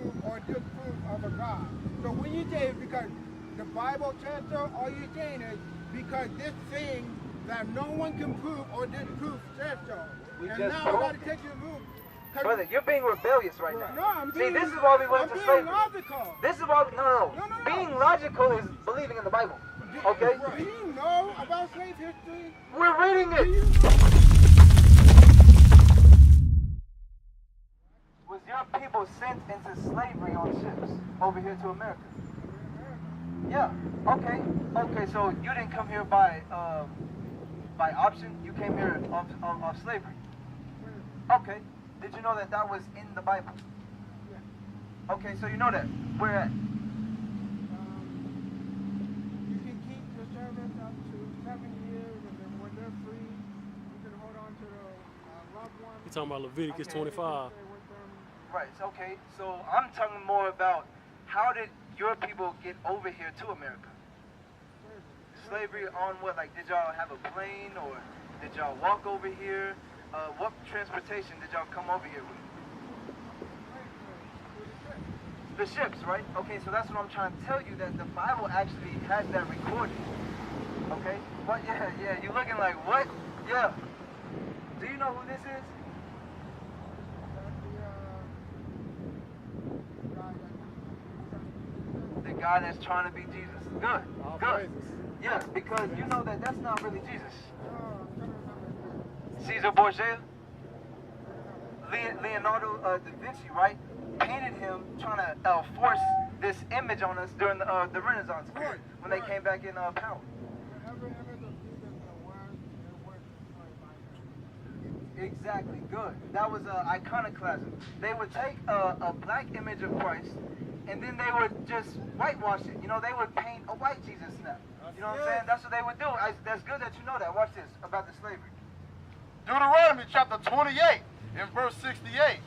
prove or disprove of a God. So when you say because the Bible says so, all you're saying is because this thing that no one can prove or disprove says so. We and just now I proved got to take you move. Brother, you're being rebellious right now. No, I'm being, see, this is why we went I'm into being slavery. logical. This is why, no. Being logical is believing in the Bible. Okay? Do you know about slave history? We're reading it. Was your people sent into slavery on ships over here to America? Yeah. Okay. Okay. So you didn't come here by option. You came here of slavery. Okay. Did you know that that was in the Bible? Okay. So you know that. Where at? You can keep your servants up to 7 years, and then when they're free, you can hold on to the loved ones. You're talking about Leviticus 25. Right. Okay. So I'm talking more about how did your people get over here to America? Slavery on what? Like, did y'all have a plane, or did y'all walk over here? What transportation did y'all come over here with? The ships, right? Okay, so that's what I'm trying to tell you, that the Bible actually has that recorded. Okay? But yeah, you're looking like, what? Yeah. Do you know who this is? The guy that's trying to be Jesus. Good. Good. Yeah, because you know that that's not really Jesus. Caesar Borgia, Leonardo da Vinci, right, painted him trying to force this image on us during the Renaissance period when they came back in power. Exactly, good. That was iconoclasm. They would take a black image of Christ, and then they would just whitewash it. You know, they would paint a white Jesus now. You know what I'm saying? That's what they would do. That's good that you know that. Watch this, about the slavery. Deuteronomy chapter 28 in verse 68.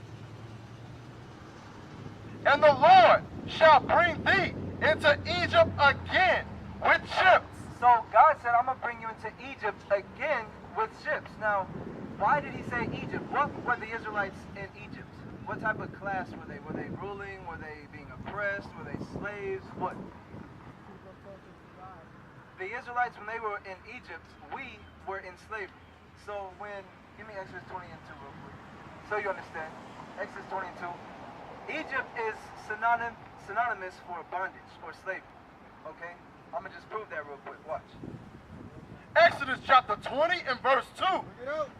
And the Lord shall bring thee into Egypt again with ships. So God said, I'm going to bring you into Egypt again with ships. Now, why did he say Egypt? What were the Israelites in Egypt? What type of class were they? Were they ruling? Were they being oppressed? Were they slaves? What? The Israelites, when they were in Egypt, we were in slavery. So when, give me Exodus 20 and 2 real quick, so you understand. Exodus 20 and 2. Egypt is synonymous for bondage or slavery. Okay? I'm going to just prove that real quick. Watch. Exodus chapter 20 and verse 2.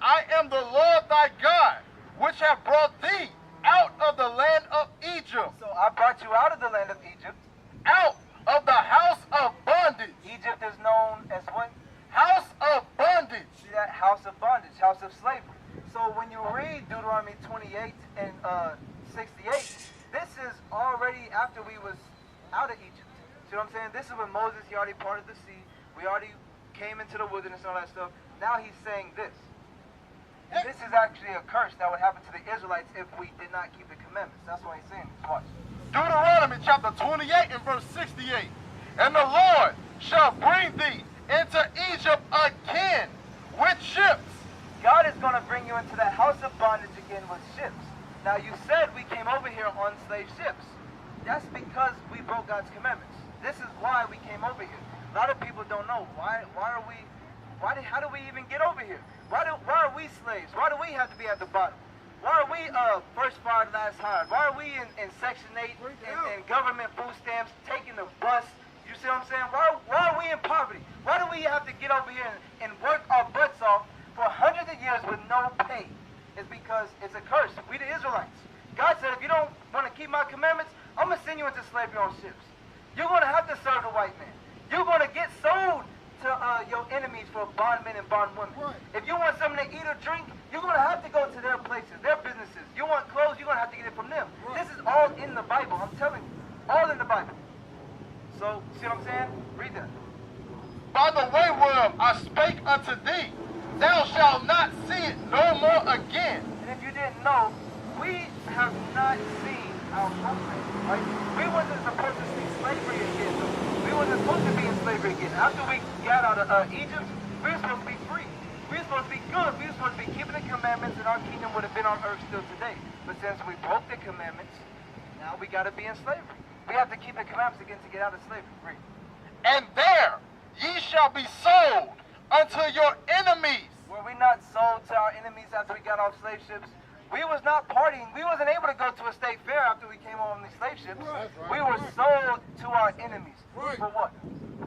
I am the Lord thy God, which have brought thee out of the land of Egypt. So I brought you out of the land of Egypt. Out of the house of bondage. Egypt is known as what? House of bondage. See that? House of bondage, house of slavery. So when you read Deuteronomy 28 and 68, this is already after we was out of Egypt. See what I'm saying? This is when Moses, he already parted the sea. We already came into the wilderness and all that stuff. Now he's saying this. And this is actually a curse that would happen to the Israelites if we did not keep the commandments. That's why he's saying this. Watch. Deuteronomy chapter 28 and verse 68. And the Lord shall bring thee into Egypt again with ships. God is going to bring you into the house of bondage again with ships. Now you said we came over here on slave ships. That's because we broke God's commandments. This is why we came over here. A lot of people don't know how do we even get over here? Why are we slaves? Why do we have to be at the bottom? Why are we first fired, last hired? Why are we in Section 8 and government food stamps, taking the bus? You see what I'm saying? Why are we in poverty? Why do we have to get over here and work our butts off for hundreds of years with no pay? It's because it's a curse. We the Israelites. God said, if you don't want to keep my commandments, I'm going to send you into slavery on ships. You're going to have to serve the white man. You're going to get sold to your enemies for bondmen and bondwomen. If you want something to eat or drink, you're going to have to go to their places, their businesses. You want clothes, you're going to have to get it from them. This is all in the Bible. I'm telling you. All in the Bible. So, see what I'm saying? Read that. By the way whereof I spake unto thee, thou shalt not see it no more again. And if you didn't know, we have not seen our homeland, right? We wasn't supposed to see slavery again. We wasn't supposed to be in slavery again. After we got out of Egypt, we were supposed to be free. We were supposed to be good. We were supposed to be keeping the commandments, and our kingdom would have been on earth still today. But since we broke the commandments, Now we got to be in slavery. We have to keep the commandments again to get out of slavery. Read. And there ye shall be sold unto your enemies. Were we not sold to our enemies after we got off slave ships? We was not partying. We wasn't able to go to a state fair after we came on these slave ships. Right. We were sold to our enemies. Right. For what?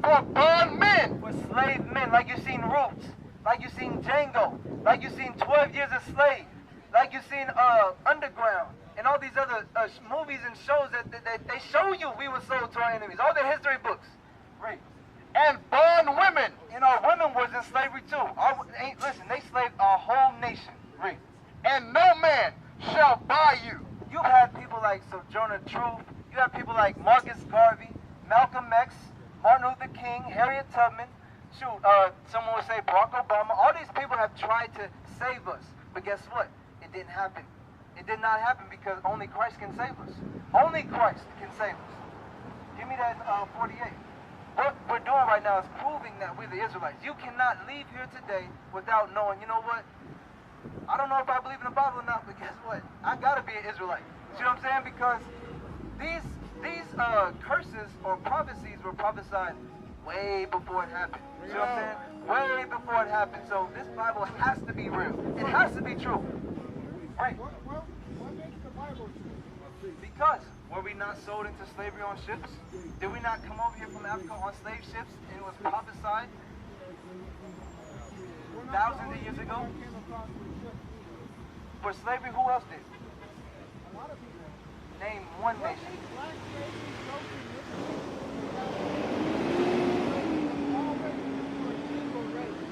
For bondmen. For slave men, like you seen Roots, like you seen Django, like you seen 12 Years a Slave, like you seen Underground, and all these other movies and shows that they show you we were sold to our enemies. All the history books. Read. And bond women. And our women was in slavery too. Listen, they slaved our whole nation. Read. And no man shall buy you. You had people like Sojourner Truth. You had people like Marcus Garvey, Malcolm X, Martin Luther King, Harriet Tubman. Shoot, someone would say Barack Obama. All these people have tried to save us. But guess what? It didn't happen. It did not happen because only Christ can save us. Only Christ can save us. Give me that 48. What we're doing right now is proving that we're the Israelites. You cannot leave here today without knowing, you know what? I don't know if I believe in the Bible or not, but guess what? I gotta be an Israelite. You know what I'm saying? Because these curses or prophecies were prophesied way before it happened. You know what I'm saying? Way before it happened. So this Bible has to be real. It has to be true. Right. What makes the Bible true? Because were we not sold into slavery on ships? Did we not come over here from Africa on slave ships and it was prophesied thousands of years ago? For slavery, who else did? A lot of people. Name one nation. Black slavery is so significant. Always for a single race.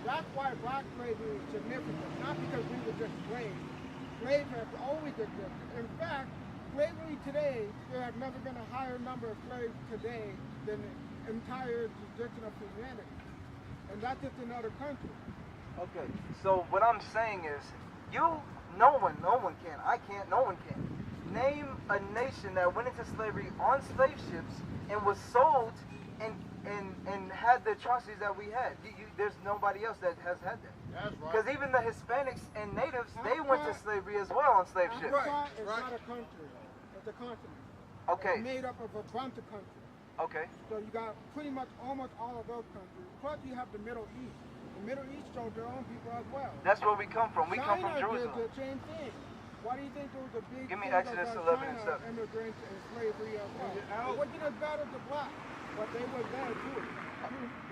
That's why black slavery is significant. Not because we were just slaves. Slaves have always existed. In fact, slavery today, there have never been a higher number of slaves today than the entire existence of humanity. And that's just another country. Okay, so what I'm saying is, no one can. I can't, no one can. Name a nation that went into slavery on slave ships and was sold and had the atrocities that we had. There's nobody else that has had that. That's right. Because even the Hispanics and natives, they went to slavery as well on slave ships. Africa is not a country. It's a continent. Okay. It's made up of a bunch of countries. Okay. So you got pretty much almost all of those countries. Plus you have the Middle East. The Middle East showed their own people as well. That's where we come from. We come from China Jerusalem. did the same thing. Why do you think there was a big Give me thing Exodus about 11 and China 7. immigrants and slavery as well? It wasn't as bad as the black, but they were there too.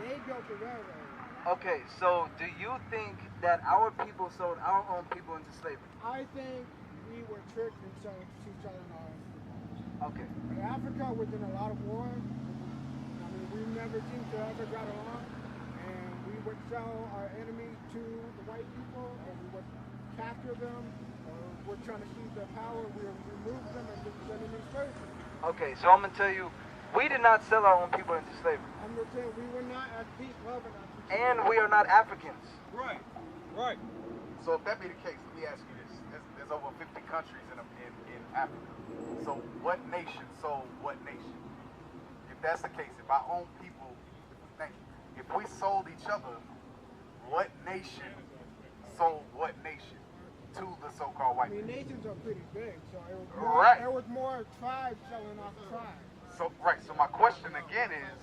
They built the railroad. Okay, so do you think that our people sold our own people into slavery? I think we were tricked and selling our own people. Okay. In Africa was in a lot of wars. I mean, we never seemed to ever got along. And we would sell our enemy to the white people, or we would capture them, or we're trying to seize their power, we would remove them and just send them in slavery. Okay, so I'm going to tell you, we did not sell our own people into slavery. I'm just saying we were not at peace loving us. And we are not Africans. Right, right. So if that be the case, let me ask you this. There's over 50 countries in Africa. So what nation sold what nation? If that's the case, if our own people, if we sold each other, what nation sold what nation to the so-called white I mean, man? nations are pretty big, so it was more, Right. there was more tribes selling off tribes. So so my question again is,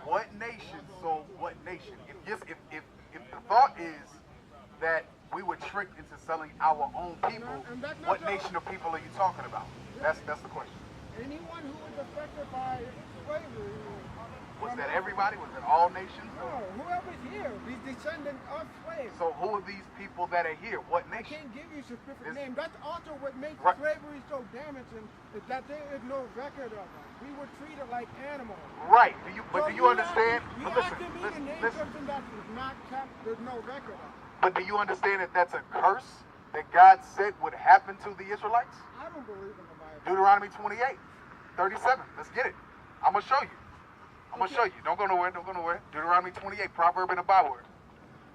what nation sold what nation? If the thought is that we were tricked into selling our own people, And that's not what the- nation of people are you talking about? That's the question. Anyone who was affected by slavery. Was that everybody? Was it all nations? No, whoever's here, these descendants of slaves. So who are these people that are here? What I nation? can't give you specific Is- names. That's also what makes Right. slavery so damaging, is that there is no record of us. We were treated like animals. Right. Do So you understand? You But asking me to name listen. something that is not kept, there's no record of. But do you understand that that's a curse that God said would happen to the Israelites? I don't believe in the Bible. Deuteronomy 28, 37. Let's get it. I'm going to show you. I'm going to show you. Don't go nowhere. Don't go nowhere. Deuteronomy 28, proverb and a byword.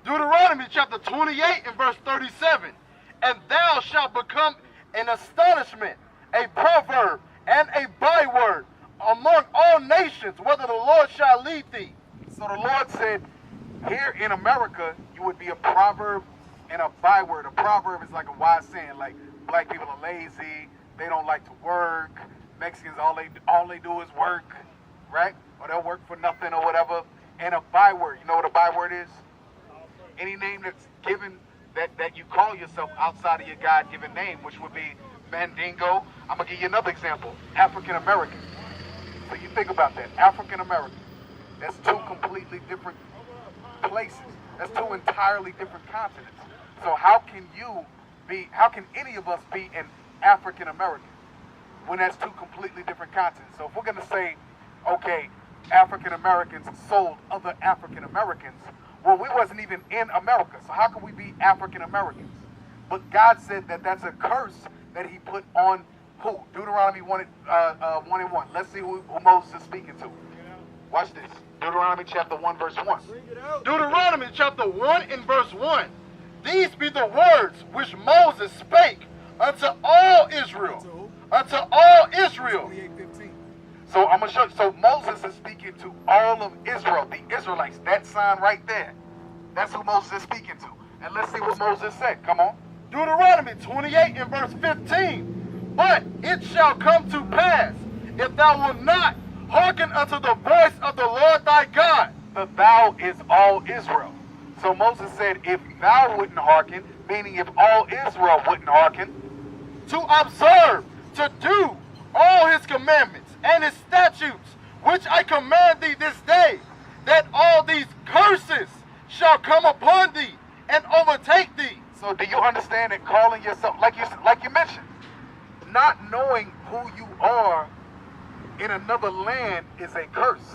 Deuteronomy chapter 28 and verse 37. And thou shalt become an astonishment, a proverb, and a byword among all nations, whether the Lord shall lead thee. So the Lord said, here in America, you would be a proverb and a byword. A proverb is like a wise saying, like black people are lazy, they don't like to work. Mexicans, all they do is work, right? Or they'll work for nothing or whatever. And a byword, you know what a byword is? Any name that's given that you call yourself outside of your God-given name, which would be Mandingo. I'm gonna give you another example. African American. So you think about that. African American. That's two completely different places. That's two entirely different continents. So how can any of us be an African American when that's two completely different continents? So if we're gonna say, okay, African Americans sold other African Americans, well, we wasn't even in America. So how can we be African Americans? But God said that that's a curse that he put on who? Deuteronomy 1:1. Let's see who Moses is speaking to. Watch this. Deuteronomy chapter 1, verse 1. Deuteronomy chapter 1 and verse 1. These be the words which Moses spake unto all Israel. Unto all Israel. 28:15. So I'm gonna show you. So Moses is speaking to all of Israel, the Israelites. That sign right there. That's who Moses is speaking to. And let's see what Moses said. Come on. Deuteronomy 28 and verse 15. But it shall come to pass, if thou wilt not hearken unto the voice of the Lord thy God. The thou is all Israel. So Moses said, if thou wouldn't hearken, meaning if all Israel wouldn't hearken, to observe, to do all his commandments and his statutes, which I command thee this day, that all these curses shall come upon thee and overtake thee. So do you understand that calling yourself, like you mentioned, not knowing who you are in another land is a curse.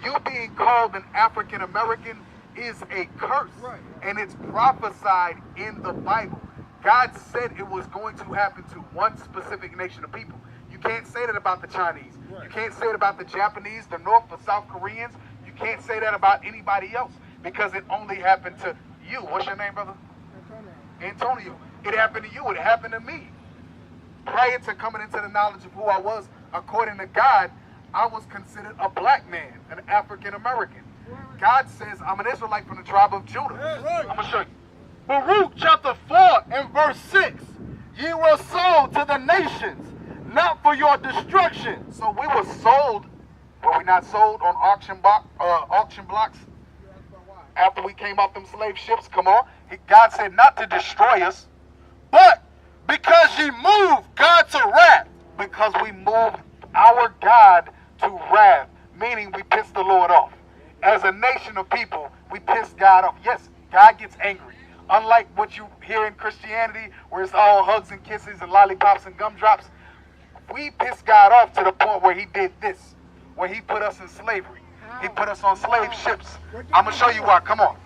You being called an African American is a curse. Right. And it's prophesied in the Bible. God said it was going to happen to one specific nation of people. You can't say that about the Chinese. Right. You can't say it about the Japanese, the North or South Koreans. You can't say that about anybody else because it only happened to you. What's your name, brother? Antonio. It happened to you. It happened to me. Prior to coming into the knowledge of who I was, according to God, I was considered a black man, an African American. God says I'm an Israelite from the tribe of Judah. I'm going to show you. Baruch chapter 4 and verse 6. Ye were sold to the nations, not for your destruction. So we were sold, were we not sold on auction blocks? After we came off them slave ships, come on. God said not to destroy us, but because ye moved God to wrath. Because we moved our God to wrath, meaning we pissed the Lord off. As a nation of people, we pissed God off. Yes, God gets angry. Unlike what you hear in Christianity, where it's all hugs and kisses and lollipops and gumdrops, we pissed God off to the point where he did this, where he put us in slavery. He put us on slave ships. I'm going to show you why. Come on.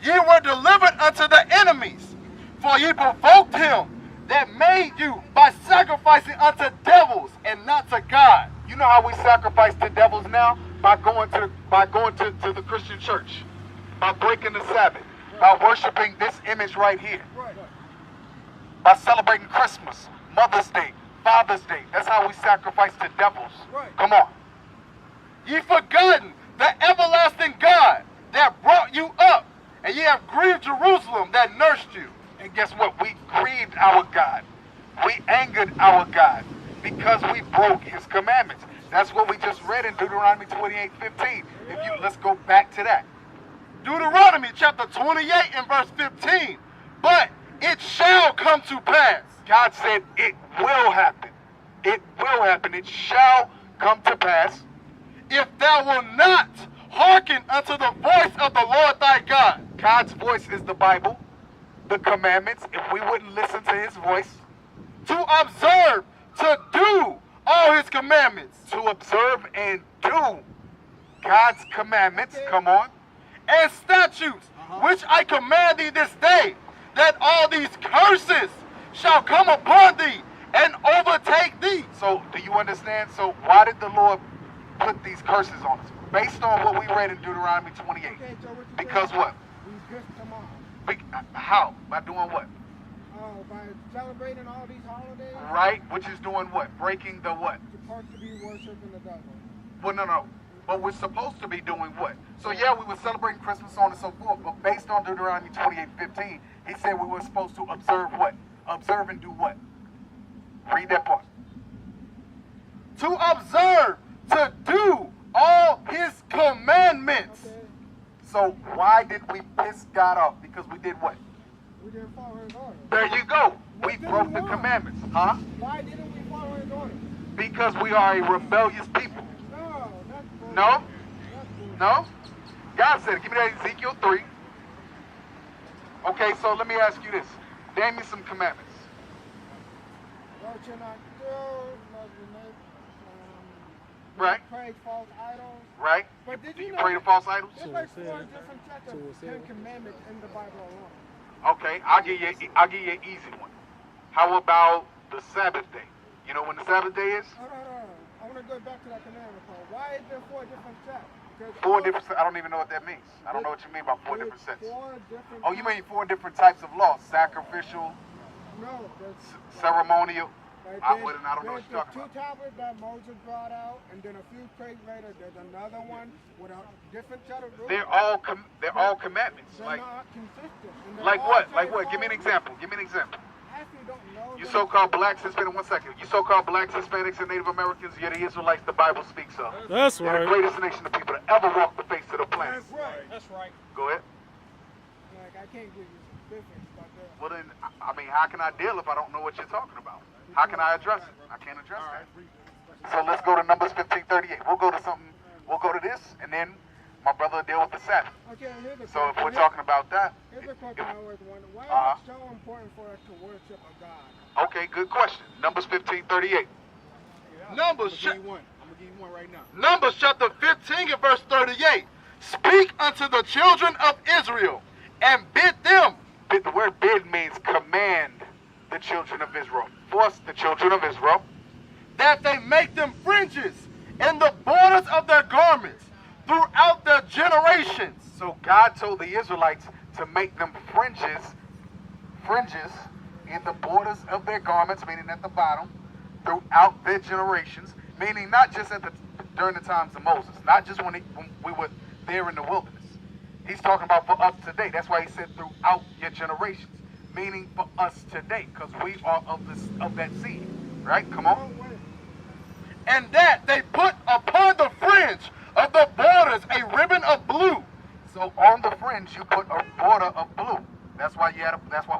Ye were delivered unto the enemies, for ye provoked him that made you by sacrificing unto devils and not to God. You know how we sacrifice to devils now? By going to the Christian church, by breaking the Sabbath, by worshiping this image right here, by celebrating Christmas, Mother's Day, Father's Day. That's how we sacrifice to devils. Come on. Ye forgotten the everlasting God that brought you up, and ye have grieved Jerusalem that nursed you. And guess what? We grieved our God. We angered our God because we broke his commandments. That's what we just read in Deuteronomy 28:15. Let's go back to that. Deuteronomy chapter 28 and verse 15. But it shall come to pass. God said it will happen. It will happen. It shall come to pass. If thou wilt not hearken unto the voice of the Lord thy God. God's voice is the Bible, the commandments. If we wouldn't listen to his voice. To observe, to do all his commandments. To observe and do God's commandments. Come on. And statutes, which I command thee this day, that all these curses shall come upon thee and overtake thee. So, do you understand? So, why did the Lord put these curses on us? Based on what we read in Deuteronomy 28. Okay, so what Because what? We pissed them off. How? By doing what? By celebrating all these holidays. Right, which is doing what? Breaking the what? Supposed to be worshiping the devil. Well, no. But we're supposed to be doing what? So yeah, we were celebrating Christmas, so on and so forth, but based on Deuteronomy 28:15, he said we were supposed to observe what? Observe and do what? Read that part. To observe, to do all his commandments. Okay. So why did we piss God off? Because we did what? We didn't follow his order. There you go. We What did broke we the want? commandments. Huh? Why didn't we follow his order? Because we are a rebellious people. No, that's bullshit. No? That's bullshit. No? God said it. Give me that Ezekiel 3. Okay, so let me ask you this. Name me some commandments. Thou shalt not kill, love your neighbor, Right. praise false idols. Right? But did Do you you know pray to false idols? there's like 4 different sets of 10 commandments in the Bible alone. Okay, I'll give you an easy one. How about the Sabbath day? You know when the Sabbath day is? Hold on. I want to go back to that commandment part. Why is there 4 different sets? Because 4 different. I don't even know what that means. I don't know what you mean by 4 there's different sets. 4 different Oh, you mean 4 different types of laws? Sacrificial, No, there's ceremonial. like, I don't know what there's you're the talking 2 about. tablets that Moses brought out, and then a few days later, there's another one with a different set of rules. They're all commandments. They're like not consistent. And they like all what? say Like what? Give me an follow- example. Give me an example. I actually don't know. You them. so-called blacks, Hispanic. 1 second. You so-called blacks, Hispanics, and Native Americans. You're the Israelites the Bible speaks of. That's You're the right. greatest nation of people to ever walk the face of the planet. That's right. That's right. Go ahead. Like, I can't give you specifics, but Well then, I mean, how can I deal if I don't know what you're talking about? How can I address it? I can't address that. So let's go to Numbers 15:38. We'll go to something. We'll go to this, and then my brother will deal with the Sabbath. okay, here's a So if question. we're talking about that, Here's a question I always wonder. Why Uh-huh. is it so important for us to worship a God? okay, good question. Numbers 15:38. Numbers, I'm gonna give you one right now. Numbers chapter 15 and verse 38. Speak unto the children of Israel and bid them. The word bid means command the children of Israel. Force the children of Israel. That they make them fringes in the borders of their garments throughout their generations. So God told the Israelites to make them fringes in the borders of their garments, meaning at the bottom, throughout their generations, meaning not just during the times of Moses, not just when we were there in the wilderness. He's talking about for us today. That's why he said throughout your generations, meaning for us today, because we are of that seed, right? Come on. And that they put upon the fringe of the borders a ribbon of blue. So on the fringe you put a border of blue. That's why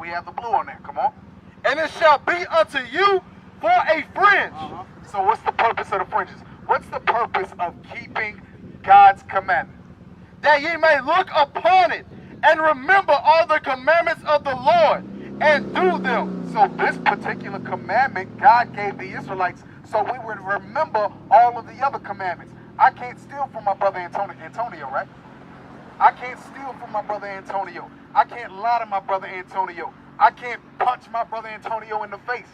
we have the blue on there. Come on. And it shall be unto you for a fringe. So what's the purpose of the fringes? What's the purpose of keeping God's commandment? That ye may look upon it and remember all the commandments of the Lord and do them. So this particular commandment God gave the Israelites so we would remember all of the other commandments. I can't steal from my brother Antonio, right? I can't steal from my brother Antonio. I can't lie to my brother Antonio. I can't punch my brother Antonio in the face.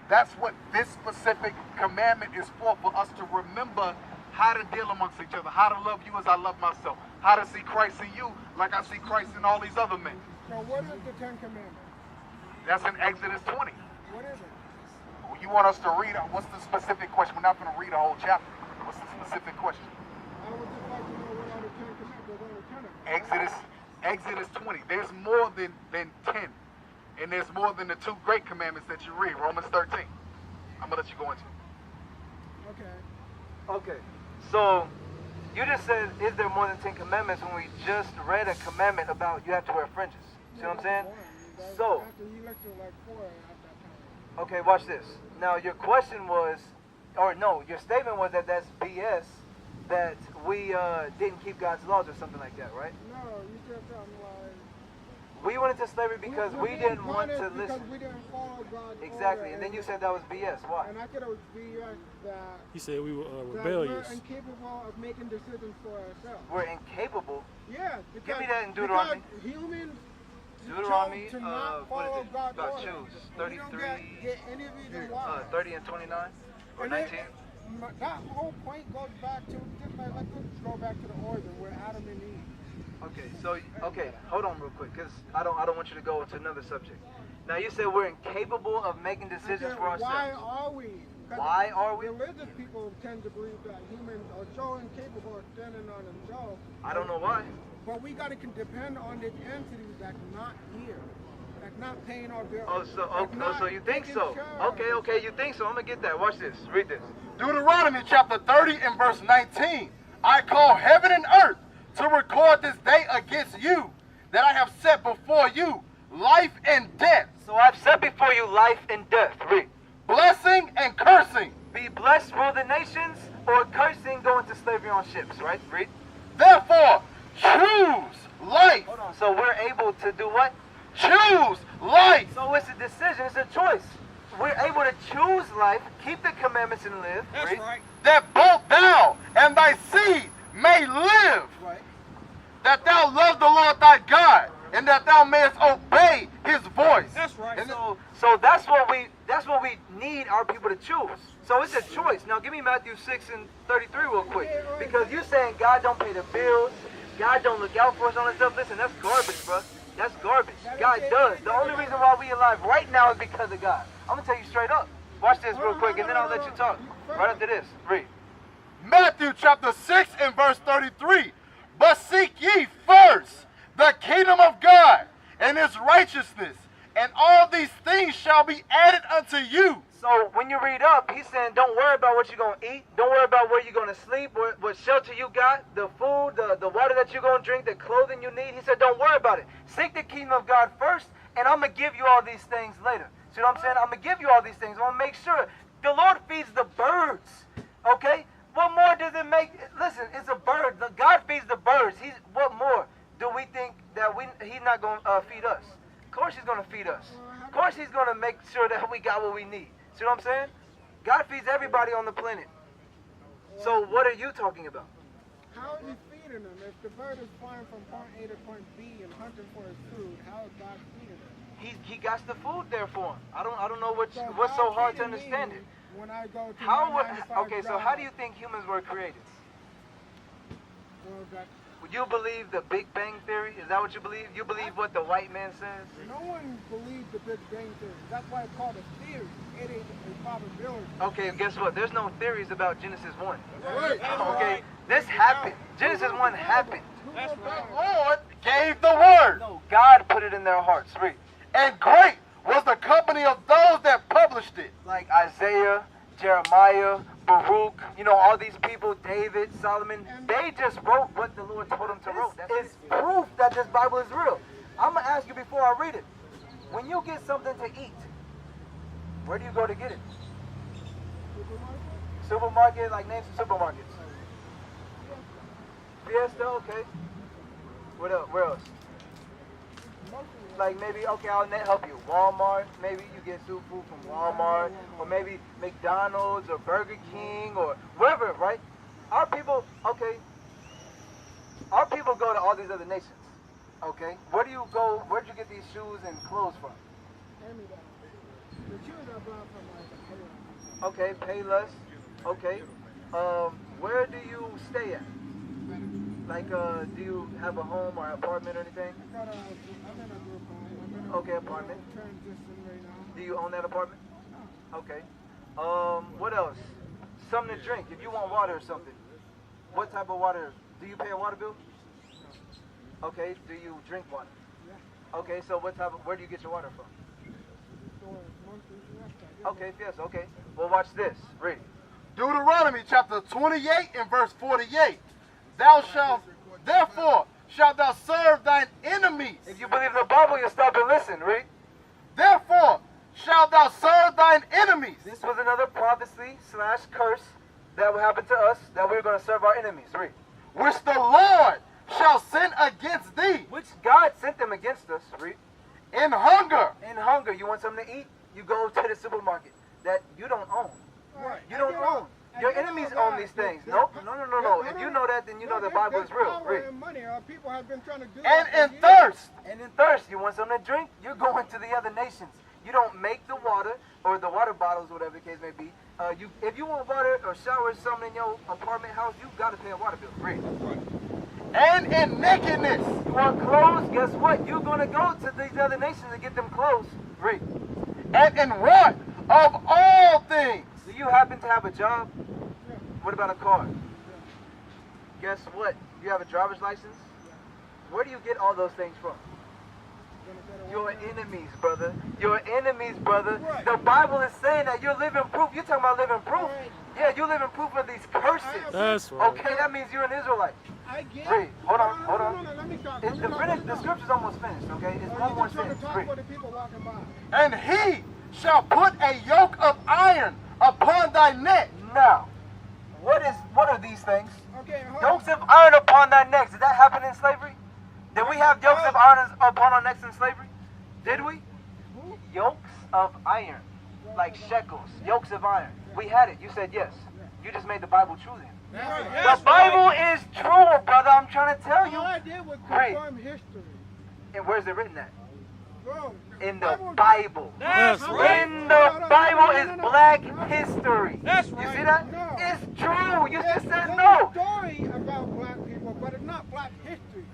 That's what this specific commandment is for us to remember how to deal amongst each other, how to love you as I love myself, how to see Christ in you like I see Christ in all these other men. So what is the 10 Commandments? That's in Exodus 20. What is it? You want us to read, what's the specific question? We're not going to read a whole chapter. What's the specific question? I would just like to know what are the 10 Commandments. There's only 10 of them. Exodus 20. There's more than 10. And there's more than the 2 great commandments that you read. Romans 13. I'm going to let you go into it. Okay. Okay, so you just said, is there more than 10 commandments when we just read a commandment about you have to wear fringes? See what I'm saying? So, After you listed like 4 at that time. okay, watch this. Now, your question was, or no, your statement was that that's BS, that we didn't keep God's laws or something like that, right? No, you said something like... We went into slavery because we being didn't want punished to because listen. we didn't follow God's Exactly, order, and then you said that was BS. Why? And I said it was BS that... He said we were that rebellious. we're incapable of making decisions for ourselves. We're incapable. Yeah, because... Give me that in Deuteronomy. Because humans Deuteronomy, chose to not what follow is it? God's About order. choose. We don't 33, get any reason why. 30 and 29? Or And 19? that whole point goes back to, just like, let's just go back to the origin where Adam and Eve. Okay, so hold on real quick, because I don't want you to go into another subject. Now you said we're incapable of making decisions for ourselves. Why are we? 'Cause Why are we? Religious people tend to believe that humans are so incapable of standing on themselves. I don't know why. But we got to depend on this entity that's not here. like not paying our bills. So you think so? Okay, you think so. I'm gonna get that. Watch this. Read this. Deuteronomy chapter 30 and verse 19. I call heaven and earth to record this day against you, that I have set before you life and death, So I've set before you life and death. Read. blessing and cursing. Be blessed, rule the nations, or cursing, go into slavery on ships. Right? Read. Therefore, choose life. Hold on. So we're able to do what? Choose life. So it's a decision. It's a choice. We're able to choose life, keep the commandments, and live. That's Read. right. That both thou and thy seed may live, Right. that thou love the Lord thy God, and that thou mayest obey his voice. That's right. And So that's what we need our people to choose. So it's a choice. Now give me Matthew 6 and 33 real quick. Because you're saying God don't pay the bills, God don't look out for us on this stuff. Listen, that's garbage, bro. That's garbage. God does. The only reason why we alive right now is because of God. I'm gonna tell you straight up. Watch this real quick, and then I'll let you talk. Right after this. Read. Matthew chapter 6 and verse 33. But seek ye first the kingdom of God and his righteousness, and all these things shall be added unto you. So when you read up, he's saying don't worry about what you're going to eat. Don't worry about where you're going to sleep, what shelter you got, the food, the water that you're going to drink, the clothing you need. He said don't worry about it. Seek the kingdom of God first, and I'm going to give you all these things later. See what I'm saying? I'm going to give you all these things. I'm going to make sure. The Lord feeds the birds, okay? What more does it make? Listen, it's a bird. God feeds the birds. What more do we think that he's not going to feed us? Of course he's going to feed us. Of course he's going to make sure that we got what we need. See what I'm saying? God feeds everybody on the planet. So what are you talking about? How is he feeding them? If the bird is flying from point A to point B and hunting for his food, how is God feeding them? He got the food there for him. I don't know what's So so God hard to feeding understand me it. When I go to How my 95 okay, so job, how do you think humans were created? well, that Would you believe the Big Bang Theory? Is that what you believe? You believe what the white man says? no one believes the Big Bang Theory. That's why it's called a theory. It ain't a probability. Okay, guess what? There's no theories about Genesis 1. Right. Okay, this happened. Genesis 1 happened. That's The right. Lord gave the word, No, God put it in their hearts. Read. and great was the company of those that published it. Like Isaiah, Jeremiah, Baruch, all these people, David, Solomon, they just wrote what the Lord told them to write. It's proof that this Bible is real. I'm going to ask you before I read it. When you get something to eat, where do you go to get it? Supermarket, like name some supermarkets. Fiesta, okay. What else? Where else? Like maybe, okay, I'll help you. Walmart, maybe you get food from Walmart, or maybe McDonald's or Burger King or wherever, right? Our people, okay, our people go to all these other nations, okay? Where do you go, where'd you get these shoes and clothes from? Hand me that. The shoes I brought from like a Okay, Payless, okay. Where do you stay at? Like, do you have a home or an apartment or anything? I'm in a group home. I'm in Okay, apartment. transition right now. Do you own that apartment? Okay. What else? Something to drink. If you want water or something. What type of water? Do you pay a water bill? Okay. Do you drink water? Okay. So where do you get your water from? Okay. Yes. Okay. Well, watch this. Read. Deuteronomy chapter 28 and verse 48. Therefore shalt thou serve thine enemies. If you believe the Bible, you stop and listen. Read. Therefore shalt thou serve thine enemies. This was another prophecy / curse that would happen to us, that we were going to serve our enemies. Read. Which the Lord shall send against thee Which God sent them against us. Read. in hunger. In hunger. You want something to eat? You go to the supermarket that you don't own. Right. You don't own. Your enemies own these things. Nope. No. If you know that, then you know the Bible is real. Read. Money. People have been trying to do And that in for years. thirst. And in thirst, you want something to drink? You're going to the other nations. You don't make the water or the water bottles, whatever the case may be. If you want water or shower or something in your apartment house, you got to pay a water bill. Read. And in nakedness. You want clothes? Guess what? You're going to go to these other nations and get them clothes. Read. And in want of all things. Do you happen to have a job? What about a car? Guess what? You have a driver's license? Where do you get all those things from? Your enemies, brother. Your enemies, brother. Right. The Bible is saying that you're living proof. You're talking about living proof. Right. Yeah, you're living proof of these curses. That's right. Okay, that means you're an Israelite. I get Read. Hold on, No, hold no, on. no, no, let me talk. It's the scripture's almost finished, okay? It's one more sentence. Talk Read. for the people walking by. And he shall put a yoke of iron upon thy neck. Now, what are these things? Okay, hold on. Yokes of iron upon thy necks. Did that happen in slavery? Did we have yokes of iron upon our necks in slavery? Did we? Who? Yokes of iron. Like shekels. Yokes of iron. We had it. You said yes. You just made the Bible true then. Right. The Bible is true, brother. I'm trying to tell you. All I did was Read. confirm history. And where's it written at? Bro, In the Bible. That's right. In the Bible is black history. That's You right. see that? No. It's true. You just said There's no. a story about black people, but it's not black history.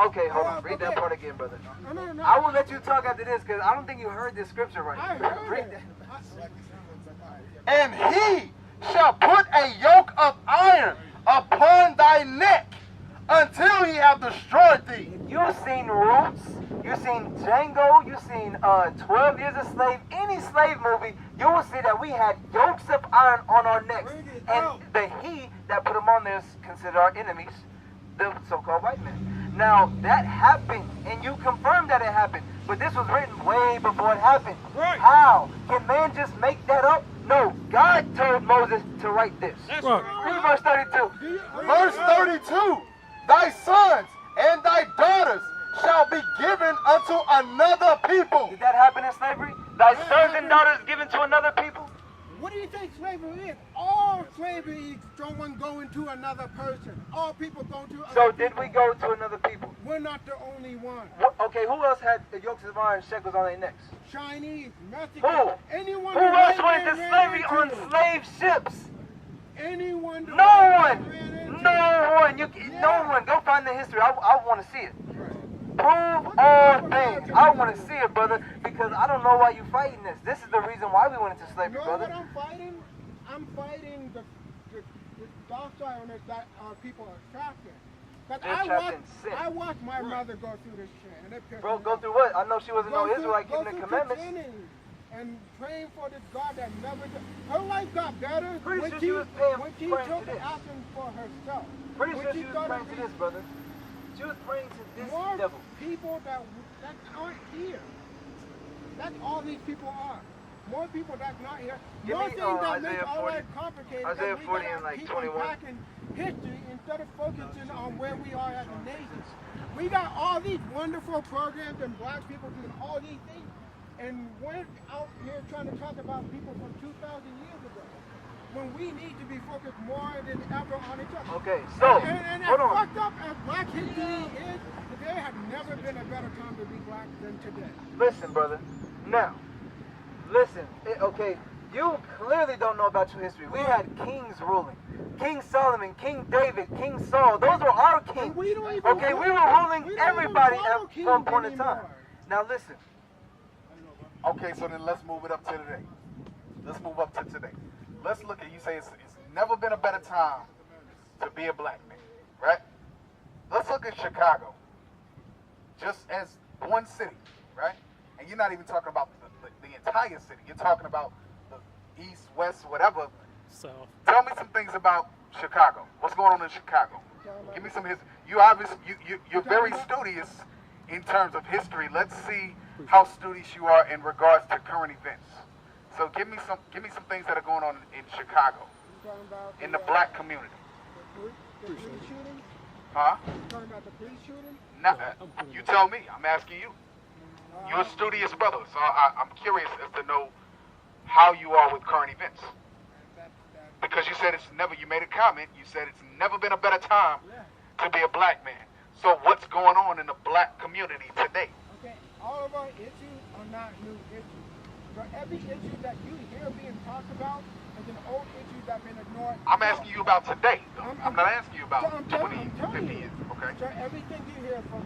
Okay, hold on. Read that part again, brother. No. I will let you talk after this because I don't think you heard this scripture right. I heard Read it. that. And he shall put a yoke of iron upon thy neck until he have destroyed thee. You've seen Roots, you've seen Django, you've seen 12 Years a Slave, any slave movie, you will see that we had yokes of iron on our necks. Bring it And out. the he that put them on there is considered our enemies, the so-called white men. Now, that happened, and you confirmed that it happened, but this was written way before it happened. Right. How? Can man just make that up? No, God told Moses to write this. That's Read right. verse 32. Verse 32, thy sons and thy daughters shall be given unto another people. Did that happen in slavery? Thy sons and daughters given to another people? What do you think slavery is? All slavery is someone going to another person. All people going to other So people. did we go to another people? We're not the only one. Okay, who else had the yokes of iron shekels on their necks? Chinese, Mexicans, Who? anyone Who the else white went into man slavery ran on into. slave ships? Anyone the No white one. man ran into. No one. Yeah. No one. Go find the history. I want to see it. Prove all things. I want to see it, brother, because I don't know why you're fighting this. This is the reason why we went into You slavery, know brother. what I'm fighting? I'm fighting the doctriners that our people are trapped in. 'Cause They're trapped in sin. I watched my mother go through this shit. And it pissed Bro, me go off. through what? I know she wasn't no Go through- Israelite go keeping the through commandments. pretending and praying for this God that never did. Her life got better Pretty when sure she, she was praying took to this. action for herself. Pretty When sure she was started praying to reading this, brother. She was praying to this more devil. people that aren't here. That's all these people are. More people that's not here. Give More me, things that Isaiah make all 40. that complicated. Isaiah that we 40 gotta and, like, keep 21. unpacking history instead of focusing on where we are as a nation. We got all these wonderful programs and black people doing all these things, and we're out here trying to talk about people from 2,000 years ago. When we need to be focused more than ever on each other. Okay, so, And hold as on. fucked up as black history is, there has never been a better time to be black than today. Listen, brother. Now, listen. Okay, you clearly don't know about your history. We had kings ruling. King Solomon, King David, King Saul. Those were our kings. And we don't even Okay, we were follow- ruling we don't everybody even follow at kings one point in time. anymore. Now listen. Okay, so then let's move it up to today. Let's move up to today. Let's look at, you say it's never been a better time to be a black man, right? Let's look at Chicago, just as one city, right? And you're not even talking about the entire city. You're talking about the east, west, whatever. South. Tell me some things about Chicago. What's going on in Chicago? Give me some history. You obviously you're very studious in terms of history. Let's see how studious you are in regards to current events. So give me some things that are going on in Chicago, Talking about in the black community. the police shooting? Huh? Talking about the police shooting? Nah, you tell me. I'm asking you. You're a studious brother, so I'm curious as to know how you are with current events. Because you said you made a comment, you said it's never been a better time to be a black man. So what's going on in the black community today? Okay, all of our issues are not new issues. So every issue that you hear being talked about is an old issue that's been ignored. I'm asking you about today, though. I'm not asking you So about I'm 20, telling 50 you. years, okay? So everything you hear from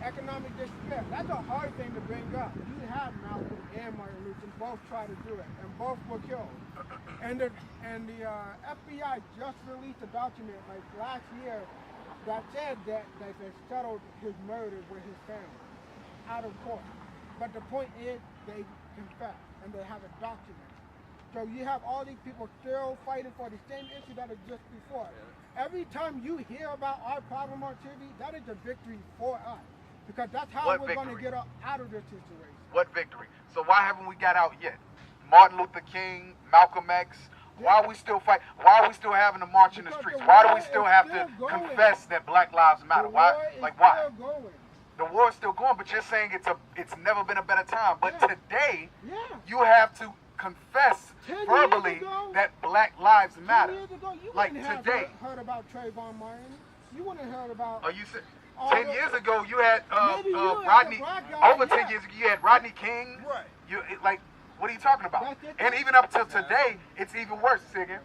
economic despair, that's a hard thing to bring up. You have Malcolm and Martin Luther both tried to do it, and both were killed. And the FBI just released a document like last year that said that they settled his murder with his family. out of court. But the point is, they confess and they have it documented. So you have all these people still fighting for the same issue that exists before. Every time you hear about our problem on TV, that is a victory for us. Because that's how we're going to get out of this situation. What victory? So why haven't we got out yet? Martin Luther King, Malcolm X, why are we still fighting? Why are we still having to march in the streets? Why do we still have to confess that Black Lives Matter? Why? Like why? The war is still going, but you're saying it's never been a better time. But today, you have to confess verbally that Black Lives Matter. 10 years ago, you like wouldn't today. have heard about Trayvon Martin. You wouldn't have heard about. Are you 10 years ago? You had Rodney. Over 10 years ago, you had Rodney King. Right. You like, what are you talking about? And even up till today, it's even worse. Say again.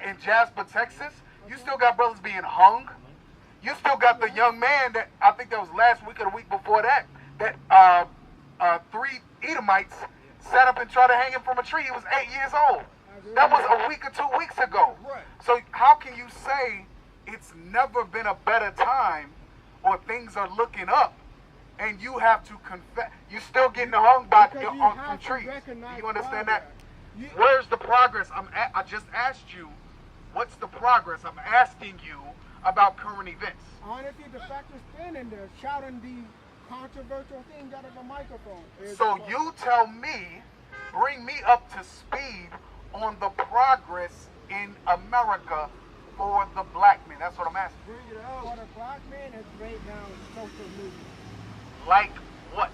In Jasper, Texas, you still got brothers being hung. You still got the young man that I think that was last week or the week before that. That 3 Edomites sat up and tried to hang him from a tree. He was 8 years old. That was a week or 2 weeks ago. So how can you say it's never been a better time or things are looking up and you have to confess? You're still getting hung by from trees. Do you understand that? Where's the progress? I just asked you, what's the progress? I'm asking you about current events. Honestly, the fact is standing there shouting the controversial things out of a microphone. So you tell me, bring me up to speed on the progress in America for the black man. That's what I'm asking. Bring it out. For the black man, it's right now in social media. Like what?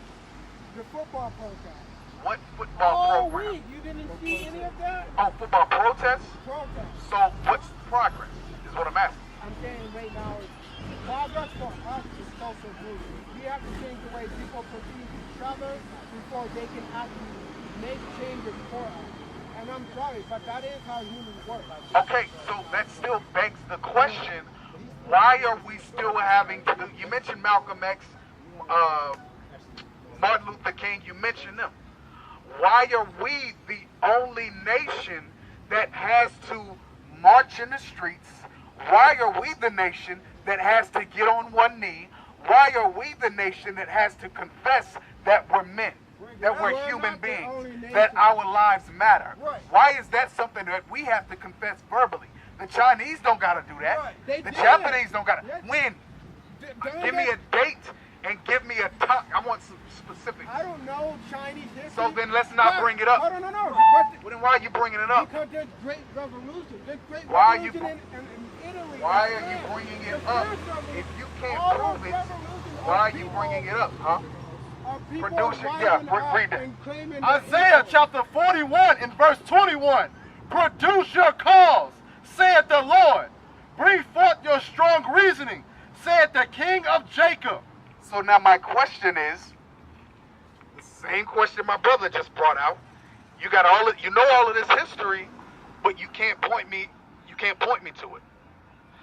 The football protest. What football program? Week. You didn't see any of that? Oh, football protests? Protest. So what's progress is what I'm asking. I'm saying right now, progress for us is social media. We have to change the way people perceive each other before they can actually make changes for us. And I'm sorry, but that is how humans work. Okay, so that still begs the question, why are we still having, you mentioned Malcolm X, Martin Luther King, you mentioned them. Why are we the only nation that has to march in the streets? Why are we the nation that has to get on one knee? Why are we the nation that has to confess that we're men, that we're human beings, that our lives matter? Why is that something that we have to confess verbally? The Chinese don't got to do that. The Japanese don't got to. When? Give me a date and give me a time. I want some specifics. I don't know Chinese history. So then let's not bring it up. No. Well, then why are you bringing it up? Because there's great revolution. There's great why revolution in Italy. Why are you bringing it up? If you can't prove it, why are you bringing it up, huh? Producer, read that. Isaiah chapter 41 and verse 21. Produce your cause, saith the Lord. Bring forth your strong reasoning, saith the King of Jacob. So now my question is, the same question my brother just brought out. You got you know all of this history, but you can't point me to it.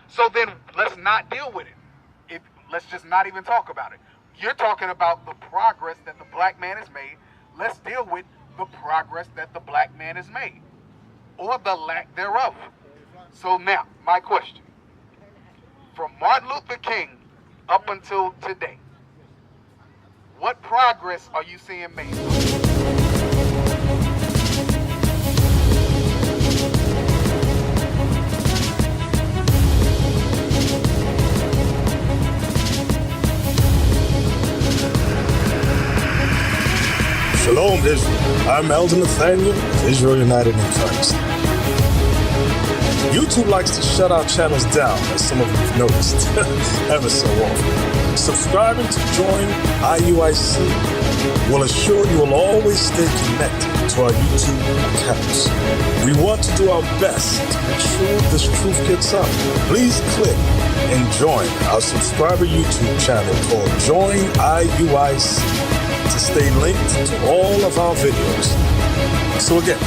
So then let's not deal with it. Let's just not even talk about it. You're talking about the progress that the black man has made. Let's deal with the progress that the black man has made, or the lack thereof. So now, my question. From Martin Luther King up until today, what progress are you seeing made? Shalom, Israel. I'm Elder Nathaniel of Israel United in Christ. YouTube likes to shut our channels down, as some of you have noticed, ever so often. Subscribing to join IUIC will assure you will always stay connected to our YouTube accounts. We want to do our best to make sure this truth gets out. Please click and join our subscriber YouTube channel called Join IUIC to stay linked to all of our videos. So again,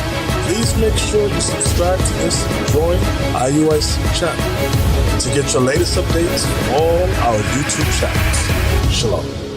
please make sure you subscribe to this Join IUIC channel to get your latest updates from all our YouTube channels. Shalom.